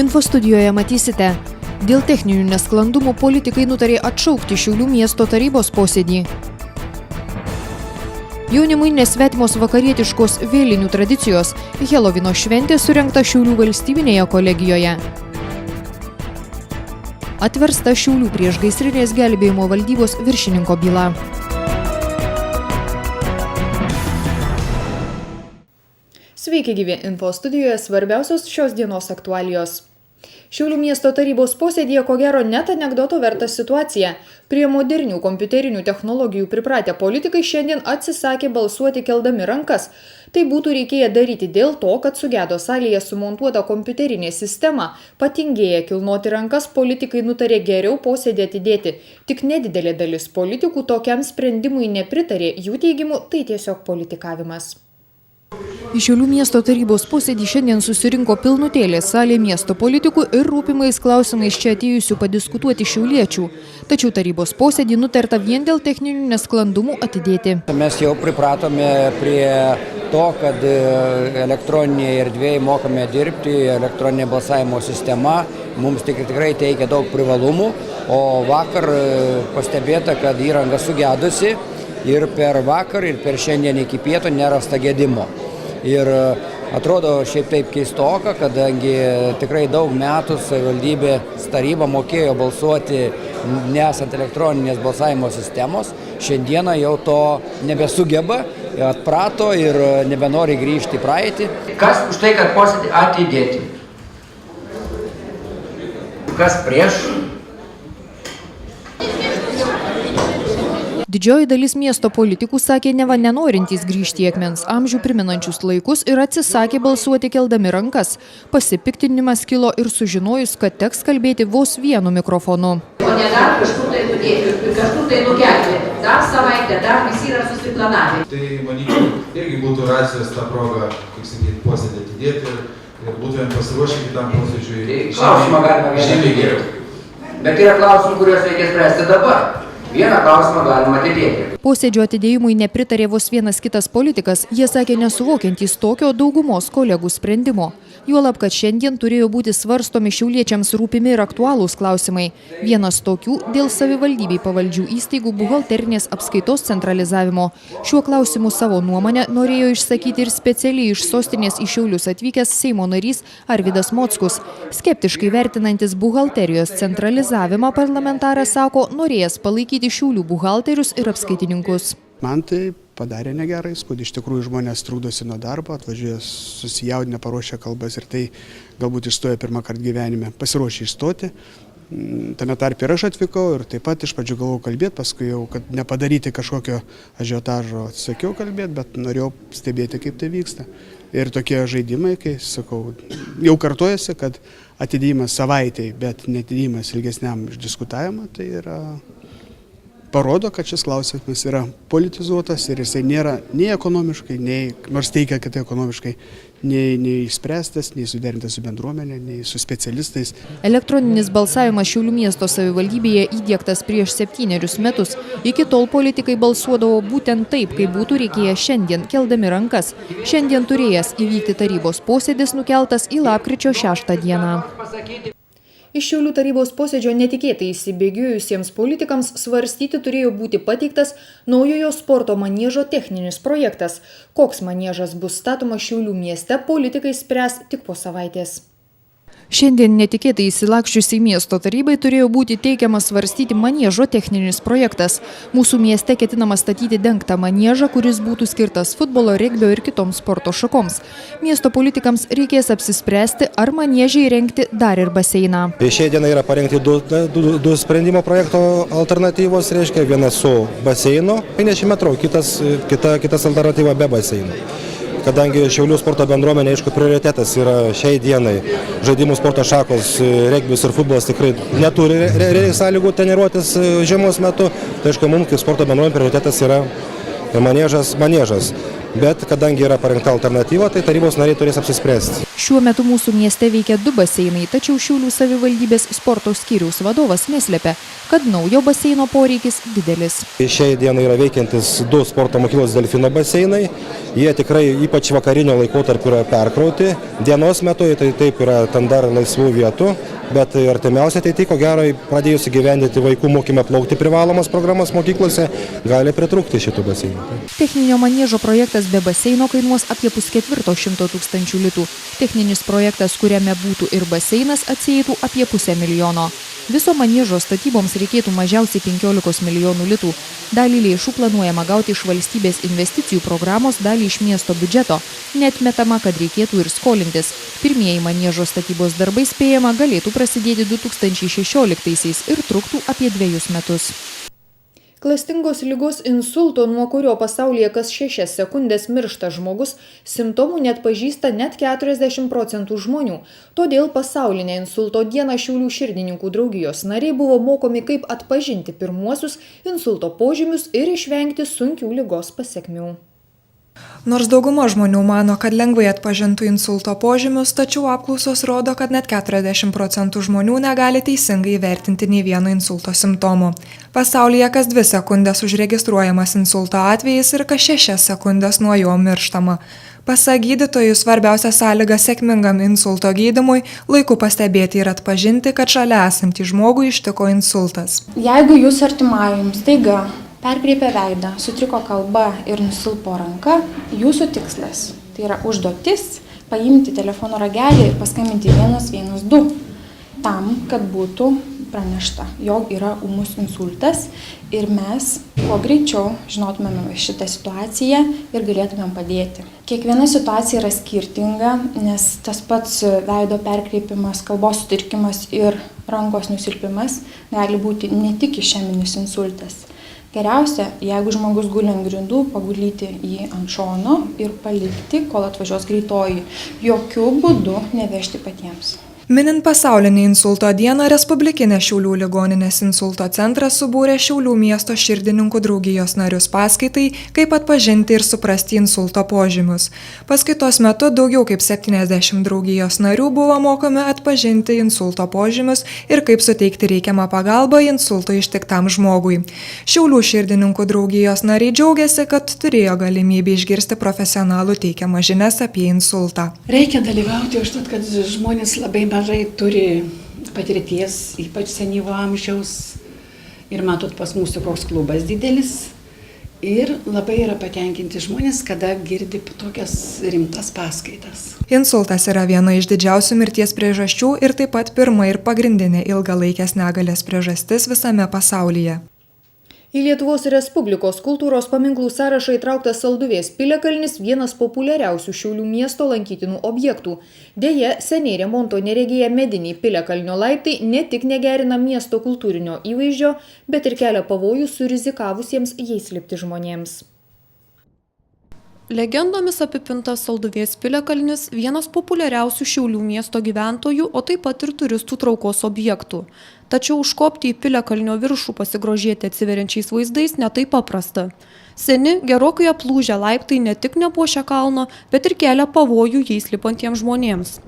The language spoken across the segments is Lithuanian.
Info studijoje matysite. Dėl techninių nesklandumų politikai nutarė atšaukti Šiaulių miesto tarybos posėdį. Jaunimui nesvetimos vakarietiškos vėlinių tradicijos Helovino šventė surengta Šiaulių valstybinėje kolegijoje. Atversta Šiaulių priešgaisrinės gelbėjimo valdybos viršininko byla. Sveiki gyvi, Info studijoje svarbiausios šios dienos aktualijos. Šiaulių miesto tarybos posėdyje ko gero net anekdoto verta situacija. Prie modernių kompiuterinių technologijų pripratę politikai šiandien atsisakė balsuoti keldami rankas. Tai būtų reikėję daryti dėl to, kad sugedo salėje sumontuota kompiuterinė sistema. Patingėję kilnoti rankas, politikai nutarė geriau posėdį atidėti. Tik nedidelė dalis politikų tokiam sprendimui nepritarė, jų teigimu tai tiesiog politikavimas. Į Šiaulių miesto tarybos posėdį šiandien susirinko pilnutėlė salė miesto politikų ir rūpimais klausimais čia atėjusių padiskutuoti šiauliečių. Tačiau tarybos posėdį nutarta vien dėl techninių nesklandumų atidėti. Mes jau pripratome prie to, kad elektroninėje erdvėje mokame dirbti, elektroninė balsavimo sistema mums tikrai teikia daug privalumų, o vakar pastebėta, kad įranga sugedusi ir per vakar ir per šiandien iki pietų nerasta gedimo. Ir atrodo šiaip taip keistoka, kadangi tikrai daug metų savivaldybės taryba mokėjo balsuoti nesant elektroninės balsavimo sistemos. Šiandieną jau to nebesugeba, atprato ir nebenori grįžti į praeitį. Kas už tai, kad posėdį atidėti? Kas prieš? Didžioji dalis miesto politikų sakė neva nenorintys grįžti į akmens amžių primenančius laikus ir atsisakė balsuoti keldami rankas. Pasipiktinimas kilo ir sužinojus, kad teks kalbėti vos vienu mikrofonu. O ne dar kažkur tai nudėti, kažkur tai nukelti. Dar savaitę, dar visi yra susiplanavę. Tai, manyčiau, irgi būtų racijos tą progą, kaip sakyti, posėdį atidėti ir būtumėm pasiruošę kitam posėdžiui. Klausimą galima žymiai geriau. Bet yra klausimų, kuriuos reikės spręsti dabar. Vieną klausimą galima atidėti. Posėdžio atidėjimui nepritarė vos vienas kitas politikas. Jie sakė nesuvokiantys tokio daugumos kolegų sprendimo. Juolab, kad šiandien turėjo būti svarstomi šiauliečiams rūpimi ir aktualūs klausimai. Vienas tokių dėl savivaldybei pavaldžių įstaigų buhalterinės apskaitos centralizavimo. Šiuo klausimu savo nuomonę norėjo išsakyti ir specialiai iš sostinės į Šiaulius atvykęs Seimo narys Arvydas Mockus. Skeptiškai vertinantis buhalterijos centralizavimą parlamentaras sako, norėjęs palaikyti Šiaulių buhalterius ir apskaitininkus. Man tai padarė negerą įspūdį. Iš tikrųjų žmonės trukdosi nuo darbo, atvažiuoja susijaudinę, paruošę kalbas ir tai galbūt išstoja pirmą kartą gyvenime. Pasiruošė įstoti. Tame tarpe ir aš atvykau ir taip pat iš pradžių galvojau kalbėti, paskui jau, kad nepadaryti kažkokio ažiotažo atsisakiau kalbėti, bet norėjau stebėti, kaip tai vyksta. Ir tokie žaidimai, kai sakau, jau kartojasi, kad atidėjimas savaitei, bet netidėjimas ilgesniam išdiskutavimą, tai yra parodo, kad šis klausimas yra politizuotas ir jisai nėra nei ekonomiškai, nors teikia, kad ekonomiškai, nei išspręstas, nei suderintas su bendruomenė, nei su specialistais. Elektroninis balsavimas Šiaulių miesto savivaldybėje įdiegtas prieš 7 metus. Iki tol politikai balsuodavo būtent taip, kaip būtų reikėję šiandien, keldami rankas. Šiandien turėjęs įvykti tarybos posėdis nukeltas į lapkričio 6 dieną. Iš Šiaulių tarybos posėdžio netikėtai įsibėgiojusiems politikams svarstyti turėjo būti pateiktas naujojo sporto maniežo techninis projektas. Koks maniežas bus statomas Šiaulių mieste, politikai spręs tik po savaitės. Šiandien netikėtai įsilaksčiusiai miesto tarybai turėjo būti teikiamas svarstyti maniežo techninis projektas. Mūsų mieste ketinama statyti dengtą maniežą, kuris būtų skirtas futbolo, regbio ir kitoms sporto šakoms. Miesto politikams reikės apsispręsti, ar maniežai įrengti dar ir baseiną. Šiai dienai yra parengti du sprendimo projekto alternatyvos, reiškia vienas su baseinu 50 metrų, kitas alternatyva be baseino. Kadangi Šiaulių sporto bendruomenė, aišku, prioritetas yra šiai dienai žaidimų sporto šakos, regbis ir futbolas tikrai neturi realiai sąlygų treniruotis žiemos metu, tai aišku, mums kaip sporto bendruomenė prioritetas yra maniežas. Bet kadangi yra parengta alternatyva, tai tarybos nariai turės apsispręsti. Šiuo metu mūsų mieste veikia 2 baseinai, tačiau Šiaulių savivaldybės sporto skyriaus vadovas neslepia, kad naujo baseino poreikis didelis. Šiai dienai yra veikiantis 2 sporto mokyklos Delfino baseinai. Jie tikrai ypač vakarinio laikotarpio yra perkrauti. Dienos metu tai taip yra ten dar laisvų vietų, bet artimiausia ateityje, ko gero, pradėjus įgyvendinti vaikų mokymą plaukti privalomas programas mokyklose, gali pritrūkti šitų baseinų. Techninio maniežo projektas be baseino kainuos apie 250 000 litų. Techninis projektas, kuriame būtų ir baseinas, atsieitų apie 500 000. Viso maniežo statyboms reikėtų mažiausiai 15 milijonų litų. Dalį lėšų planuojama gauti iš valstybės investicijų programos, dalį iš miesto biudžeto. Neatmetama, kad reikėtų ir skolintis. Pirmieji maniežo statybos darbai spėjama galėtų prasidėti 2016 ir truktų apie 2 metus. Klastingos ligos insulto, nuo kurio pasaulyje kas 6 sekundės miršta žmogus, simptomų neatpažįsta net 40% žmonių. Todėl pasaulinę insulto dieną Šiaulių širdininkų draugijos nariai buvo mokomi, kaip atpažinti pirmuosius insulto požymius ir išvengti sunkių ligos pasekmių. Nors dauguma žmonių mano, kad lengvai atpažintų insulto požymius, tačiau apklausos rodo, kad net 40% žmonių negali teisingai įvertinti nei vieno insulto simptomo. Pasaulyje kas 2 sekundės užregistruojamas insulto atvejis ir kas 6 sekundės nuo jo mirštama. Pasak gydytojų, svarbiausia sąlyga sėkmingam insulto gydymui - laiku pastebėti ir atpažinti, kad šalia esantį žmogų ištiko insultas. Jeigu jūs artimajam staiga perkreipė veidą, sutriko kalba ir nusilpo ranka, jūsų tikslas, tai yra užduotis, paimti telefono ragelį ir paskambinti 112, tam, kad būtų pranešta, jog yra ūmus insultas ir mes kuo greičiau žinotumėm šitą situaciją ir galėtumėm padėti. Kiekviena situacija yra skirtinga, nes tas pats veido perkreipimas, kalbos sutrikimas ir rankos nusilpimas gali būti ne tik išeminis insultas. Geriausia, jeigu žmogus guli ant grindų, pagulyti jį ant šono ir palikti, kol atvažiuos greitoji. Jokių būdų nevežti patiems. Minint pasaulinį insulto dieną, Respublikinė Šiaulių ligoninės insulto centras subūrė Šiaulių miesto širdininkų draugijos narius paskaitai, kaip atpažinti ir suprasti insulto požymius. Paskaitos metu daugiau kaip 70 draugijos narių buvo mokomi atpažinti insulto požymius ir kaip suteikti reikiamą pagalbą insulto ištiktam žmogui. Šiaulių širdininkų draugijos nariai džiaugiasi, kad turėjo galimybę išgirsti profesionalų teikiamą žinias apie insultą. Reikia dalyvauti, užtat, kad žmonės labai mažai turi patirties, ypač senyvo amžiaus. Ir matot, pas mūsų koks klubas didelis. Ir labai yra patenkinti žmonės, kada girdi tokias rimtas paskaitas. Insultas yra viena iš didžiausių mirties priežasčių ir taip pat pirma ir pagrindinė ilgalaikės negalės priežastis visame pasaulyje. Į Lietuvos Respublikos kultūros paminklų sąrašą įtrauktas Salduvės piliakalnis, vienas populiariausių Šiaulių miesto lankytinų objektų. Deja, seniai remonto neregėję mediniai piliakalnio laiptai ne tik negerina miesto kultūrinio įvaizdžio, bet ir kelia pavojų surizikavusiems jais lipti žmonėms. Legendomis apipintas Salduvės piliakalnis – vienas populiariausių Šiaulių miesto gyventojų, o taip pat ir turistų traukos objektų. Tačiau užkopti į piliakalnio viršų pasigrožėti atsiveriančiais vaizdais netaip paprasta. Seni, gerokai aplūžę laiptai ne tik nepuošia kalno, bet ir kelia pavojų jais lipantiems žmonėms.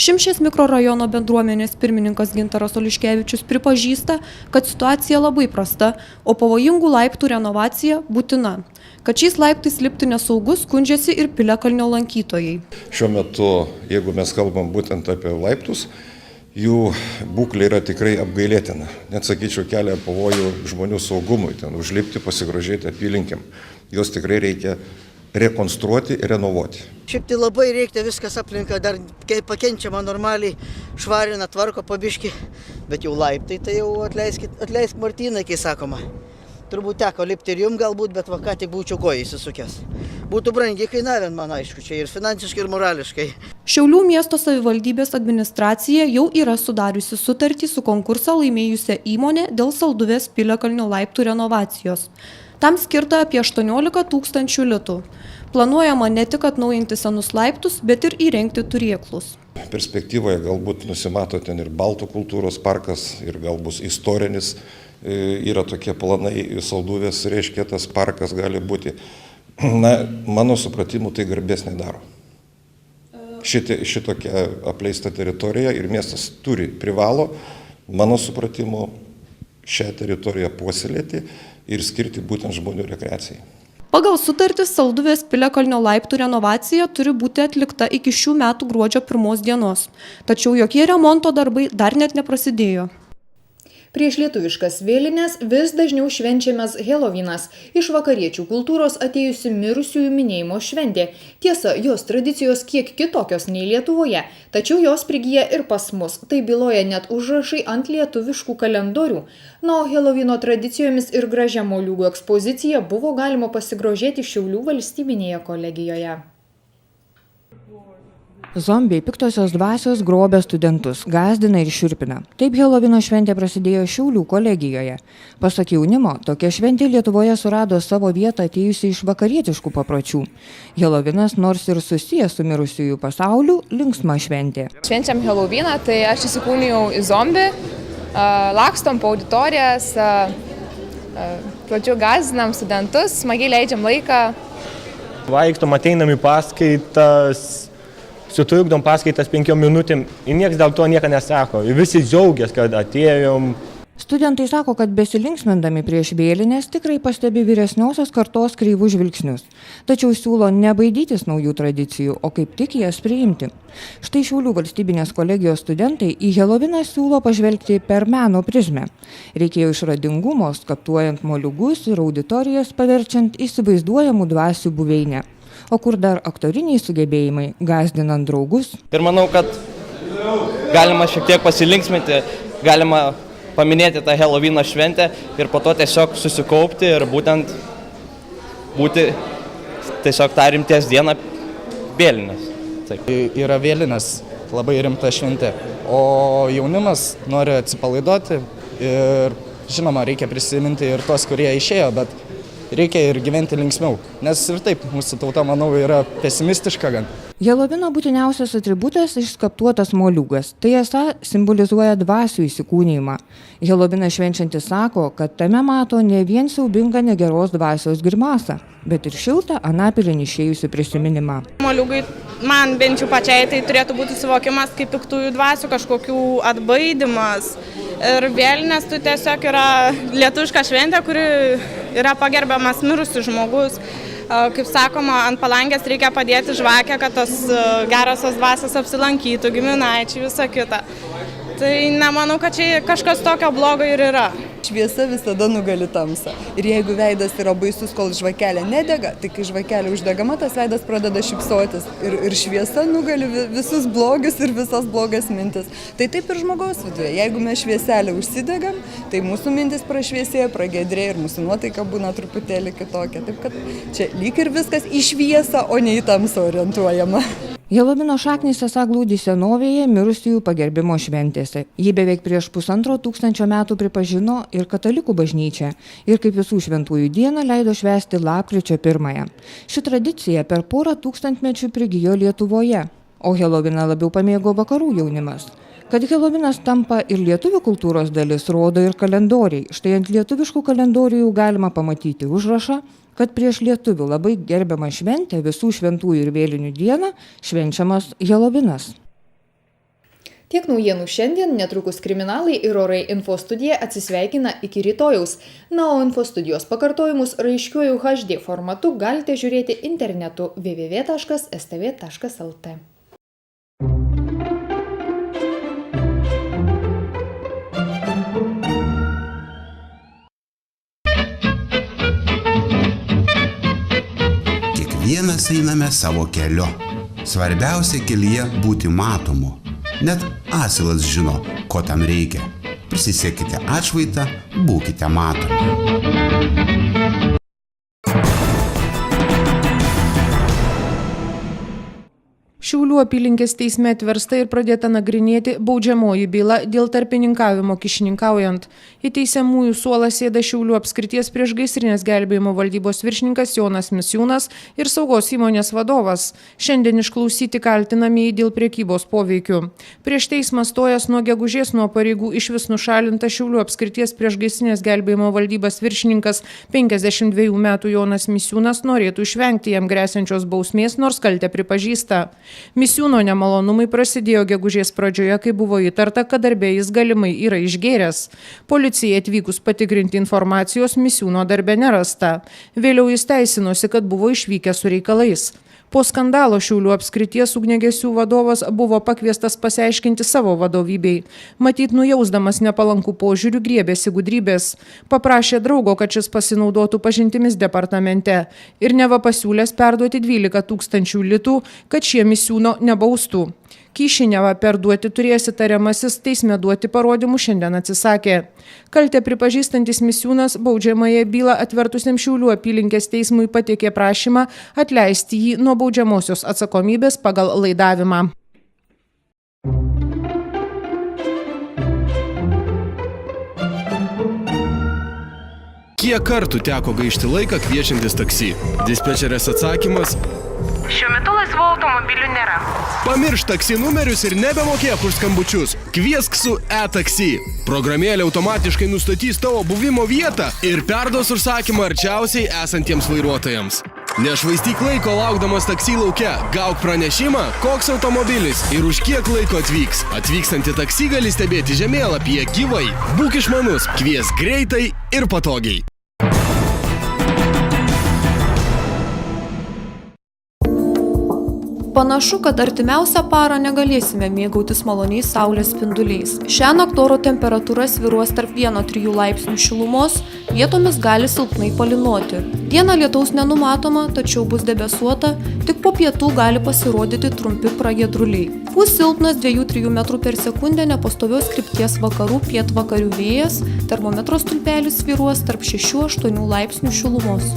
Šimšės mikrorajono bendruomenės pirmininkas Gintaras Oliškevičius pripažįsta, kad situacija labai prasta, o pavojingų laiptų renovacija būtina. Kad šiais laiptais lipti nesaugus, skundžiasi ir piliakalnio lankytojai. Šiuo metu, jeigu mes kalbam būtent apie laiptus, jų būklė yra tikrai apgailėtina. Net sakyčiau, kelia pavojų žmonių saugumui, ten užlipti, pasigrožėti apylinkėm. Jos tikrai reikia rekonstruoti ir renovuoti. Šiaip tai labai reikia viskas aplinka, dar pakenčiama normaliai, švarina, tvarko pabiški, bet jau laiptai, tai jau atleisk Martynai, kai sakoma. Turbūt teko lipti ir jum galbūt, bet va ką tik būčiau koją įsisukęs. Būtų brangiai kainavę, man aišku, čia ir finansiškai, ir morališkai. Šiaulių miesto savivaldybės administracija jau yra sudariusi sutartį su konkursą laimėjusią įmonę dėl Salduvės piliakalnio laiptų renovacijos. Tam skirta apie 18 000 litų. Planuojama ne tik atnaujinti senus laiptus, bet ir įrengti turėklus. Perspektyvoje galbūt nusimato ten ir Baltų kultūros parkas, ir galbūt istorinis. Yra tokie planai, Salduvės, reiškia, tas parkas gali būti. Na, mano supratimu, tai garbės nedaro. šitokia apleista teritorija ir miestas privalo, mano supratimu, šią teritoriją puoselėti ir skirti būtent žmonių rekreacijai. Pagal sutartis Salduvės Piliakalnio laiptų renovacija turi būti atlikta iki šių metų gruodžio 1 dienos, tačiau jokie remonto darbai dar net neprasidėjo. Prieš lietuviškas vėlines vis dažniau švenčiamas Helovynas, iš vakariečių kultūros atėjusi mirusiųjų minėjimo šventė. Tiesa, jos tradicijos kiek kitokios nei Lietuvoje, tačiau jos prigyja ir pas mus. Tai byloja net užrašai ant lietuviškų kalendorių. Na, o Helovyno tradicijomis ir gražia moliūgų ekspozicija buvo galima pasigrožėti Šiaulių valstybinėje kolegijoje. Zombiai piktosios dvasios grobia studentus, gąsdina ir šiurpina. Taip Helovino šventė prasidėjo Šiaulių kolegijoje. Pasak jaunimo, tokia šventė Lietuvoje surado savo vietą atėjusi iš vakarietiškų papročių. Helovinas, nors ir susijęs su mirusiųjų pasauliu, linksma šventė. Švenčiam Heloviną, tai aš įsikūnijau į zombį, lakstom po auditorijas, gąsdinam studentus, smagiai leidžiam laiką. Vaikstom, ateinam į paskaitas, sutrukdom paskaitas 5 minutėm ir nieks dėl to nieko nesako. Visi džiaugiasi, kad atėjom. Studentai sako, kad besilinksmindami prieš vėlines tikrai pastebi vyresniosios kartos kreivus žvilgsnius. Tačiau siūlo nebaidytis naujų tradicijų, o kaip tik jas priimti. Štai Šiaulių valstybinės kolegijos studentai į Heloviną siūlo pažvelgti per meno prizmę. Reikėjo išradingumo, skaptuojant moliūgus ir auditorijas paverčiant įsivaizduojamų dvasių buveinę. O kur dar aktoriniai sugebėjimai, gąsdinant draugus. Ir manau, kad galima šiek tiek pasilinksminti, galima paminėti tą Helovino šventę ir po to tiesiog susikaupti ir būtent būti tiesiog tą rimties dieną vėlinės. Taip. Yra vėlinės labai rimta šventė, o jaunimas nori atsipalaiduoti ir žinoma reikia prisiminti ir tos, kurie išėjo, bet reikia ir gyventi linksmiau, nes ir taip mūsų tauta, manau, yra pesimistiška gan. Helovino būtiniausias atributas išskaptuotas moliūgas. Tai esą simbolizuoja dvasių įsikūnijimą. Heloviną švenčiantis sako, kad tame mato ne vien siaubingą negeros dvasios grimasą, bet ir šiltą anapilin išėjusių prisiminimą. Moliūgai, man bent jau pačiai, tai turėtų būti suvokimas kaip piktųjų dvasių kažkokių atbaidymas. Ir vėlinės tai tiesiog yra lietuviška šventė, kuri yra pagerbiamas mirusių žmogus. Kaip sakoma, ant palangės reikia padėti žvakę, kad tos gerosios dvasios apsilankytų, giminaičiai, visa kita. Tai nemanau, kad čia kažkas tokio blogo ir yra. Šviesa visada nugali tamsą. Ir jeigu veidas yra baisus, kol žvakelė nedega, tai kai žvakelė uždegama, tas veidas pradeda šypsotis. Ir šviesa nugali visus blogius ir visas blogas mintis. Tai taip ir žmogaus viduje. Jeigu mes švieselę užsidegam, tai mūsų mintis prašviesėja, pragedrėja ir mūsų nuotaika būna truputėlį kitokia. Taip kad čia lyg ir viskas į šviesą, o ne į tamsą orientuojama. Helovino šaknys esą glūdi senovėje mirusiųjų pagerbimo šventėse. Jį beveik prieš 1500 metų pripažino ir katalikų bažnyčia ir kaip visų šventųjų dieną leido švęsti lapkričio 1. Ši tradicija per porą tūkstantmečių prigijo Lietuvoje, o Heloviną labiau pamėgo vakarų jaunimas. Kad Helovinas tampa ir lietuvių kultūros dalis, rodo ir kalendoriai. Štai ant lietuviškų kalendorių galima pamatyti užrašą, kad prieš lietuvių labai gerbiamą šventę visų šventųjų ir vėlinių dieną švenčiamas Helovinas. Tiek naujienų šiandien, netrukus kriminalai ir orai Info studija atsisveikina iki rytojaus. Na, o Info studijos pakartojimus raiškiuoju HD formatu galite žiūrėti internetu www.stv.lt. Kiekvienas einame savo keliu. Svarbiausia kelyje būti matomu. Net asilas žino, ko tam reikia. Prisisėkite atšvaitą, būkite matomi. Šiaulių apylinkės teisme atversta ir pradėta nagrinėti baudžiamoji byla dėl tarpininkavimo kyšininkaujant. Į teisiamųjų suolą sėda Šiaulių apskrities priešgaisrinės gelbėjimo valdybos viršininkas Jonas Misiūnas ir saugos įmonės vadovas. Šiandien išklausyti kaltinamieji dėl prekybos poveikių. Prieš teismą stojęs nuo gegužės nuo pareigų išvis nušalinta Šiaulių apskrities priešgaisrinės gelbėjimo valdybos viršininkas 52 metų Jonas Misiūnas norėtų išvengti jam gresiančios bausmės, nors kaltę pripažįsta. Misiūno nemalonumai prasidėjo gegužės pradžioje, kai buvo įtarta, kad darbe jis galimai yra išgėręs. Policijai atvykus patikrinti informacijos Misiūno darbe nerasta. Vėliau jis teisinosi, kad buvo išvykęs su reikalais. Po skandalo Šiaulių apskrities ugniagesių vadovas buvo pakviestas pasiaiškinti savo vadovybei. Matyt, nujausdamas nepalankų požiūrių, griebėsi gudrybės. Paprašė draugo, kad šis pasinaudotų pažintimis departamente ir neva pasiūlęs perduoti 12 000 litų, kad šie Misiūno nebaustų. Kyšį neva perduoti turėjęs įtariamasis, teisme duoti parodymų šiandien atsisakė. Kaltę pripažįstantis Misiūnas baudžiamąją bylą atvertusiam Šiaulių apylinkės teismui pateikė prašymą atleisti jį nuo baudžiamosios atsakomybės pagal laidavimą. Kiek kartų teko gaišti laiką kviečiantis taksi? Dispečerės atsakymas: šiuo metu laisvų automobilių nėra. Pamiršk taksi numerius ir nebemokėk už skambučius. Kviesk su e-taksi. Programėlė automatiškai nustatys tavo buvimo vietą ir perduos užsakymą arčiausiai esantiems vairuotojams. Nešvaistyk laiko laukdamas taksi lauke. Gauk pranešimą, koks automobilis ir už kiek laiko atvyks. Atvykstantį taksi gali stebėti žemėlapyje gyvai. Būk išmanus, kviesk greitai ir patogiai. Panašu, kad artimiausią parą negalėsime mėgautis maloniais saulės spinduliais. Šiąnakt oro temperatūra svyruos tarp 1–3 laipsnių šilumos, vietomis gali silpnai palynoti. Dieną lietaus nenumatoma, tačiau bus debesuota, tik po pietų gali pasirodyti trumpi pragiedruliai. Pūs silpnas 2–3 metrų per sekundę nepastovios krypties vakarų pietvakarių vėjas, termometro stulpelis svyruos tarp 6–8 laipsnių šilumos.